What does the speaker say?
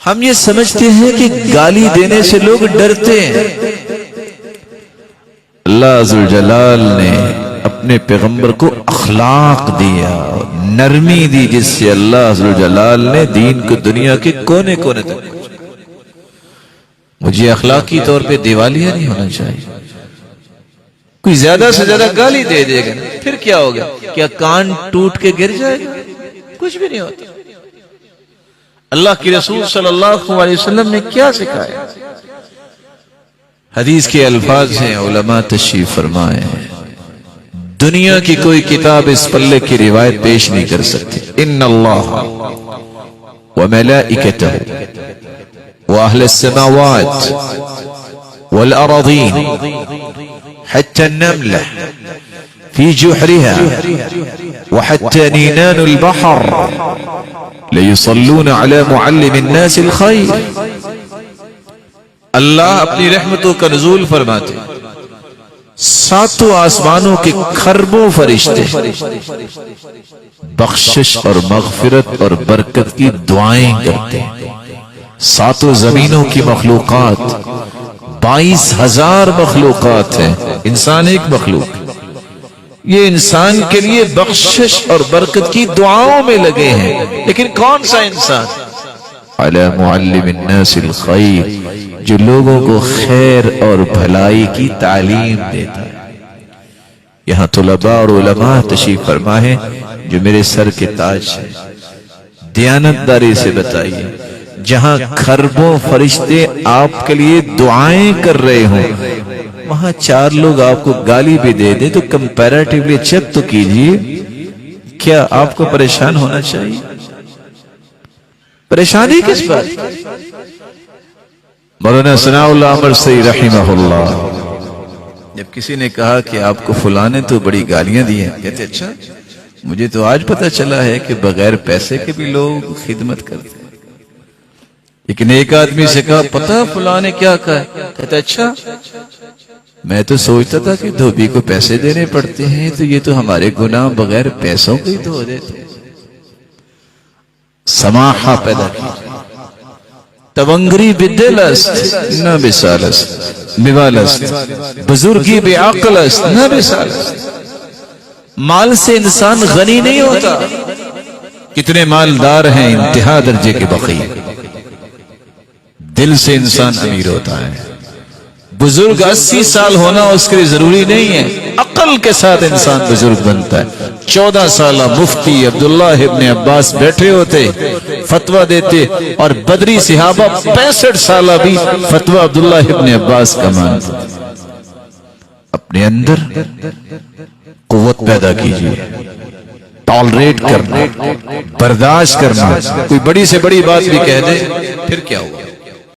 ہم یہ سمجھتے ہیں کہ گالی دینے سے لوگ ڈرتے ہیں. اللہ عز و جلال نے اپنے پیغمبر کو اخلاق دیا، نرمی دی، جس سے اللہ عز و جلال نے دین کو دنیا کے کونے کونے تک. مجھے اخلاقی طور پہ دیوالیہ نہیں ہونا چاہیے. کوئی زیادہ سے زیادہ گالی دے دے گا پھر کیا ہوگا؟ کیا کان ٹوٹ کے گر جائے گا؟ کچھ بھی نہیں ہوتا. اللہ کی رسول صلی اللہ علیہ وسلم نے کیا سکھایا؟ حدیث کے الفاظ ہیں، علماء تشریف فرمائے ہیں، دنیا کی کوئی کتاب اس پلے کی روایت پیش نہیں کر سکتی. ان اللہ وملائکتہ واہل السماوات والارضین حتى النملة في جحرها وحتى نينان البحر ليصلون على معلم الناس الخير. اللہ اپنی رحمتوں کا نزول فرماتے، ساتوں آسمانوں کے کھربوں فرشتے بخشش اور مغفرت اور برکت کی دعائیں کرتے ہیں. ساتوں زمینوں کی مخلوقات 22,000 مخلوقات ہیں، انسان ایک مخلوق. یہ انسان کے لیے بخشش اور برکت کی دعاؤں میں لگے ہیں، لیکن کون سا انسان؟ علی معلم الناس الخیر، جو لوگوں کو خیر اور بھلائی کی تعلیم دیتا ہے. یہاں طلباء اور علماء تشریف فرما ہے جو میرے سر کے تاج ہے. دیانتداری سے بتائیے، جہاں کھربوں فرشتے آپ کے لیے دعائیں کر رہے ہوں، وہاں 4 لوگ آپ کو گالی بھی دے دیں تو کمپیریٹیولی چیک تو کیجئے، کیا آپ کو پریشان ہونا چاہیے؟ پریشانی کس بات؟ مولانا ثناء اللہ مرسی رحمہ اللہ، جب کسی نے کہا کہ آپ کو فلاں نے تو بڑی گالیاں دی ہیں، کہتے اچھا مجھے تو آج پتہ چلا ہے کہ بغیر پیسے کے بھی لوگ خدمت کرتے ہیں. لیکن ایک آدمی سے کہا پتہ فلاں نے کیا کہا؟ کہتا اچھا میں تو سوچتا تھا کہ دھوبی کو پیسے دینے پڑتے ہیں، تو یہ تو ہمارے گناہ بغیر پیسوں کے ہی دھو دیتے ہیں. سماحہ پیدا کی، تونگری بدل است نہ بسال است، موال است بزرگی بے عقل است نہ بسال است. مال سے انسان غنی نہیں ہوتا. کتنے مالدار ہیں انتہا درجے کے بخیل، دل سے انسان امیر ہوتا ہے. بزرگ 80 سال ہونا اس کے لیے ضروری نہیں ہے، عقل کے ساتھ انسان بزرگ بنتا ہے. 14 سالہ مفتی عبداللہ ابن عباس بیٹھے ہوتے، فتویٰ دیتے، اور بدری صحابہ 65 سالہ بھی فتویٰ عبداللہ ابن عباس کا مانتے. اپنے اندر قوت پیدا کیجیے، ٹالریٹ کرنا، برداشت کرنا. کوئی بڑی سے بڑی بات بھی کہہ دے پھر کیا ہوگا؟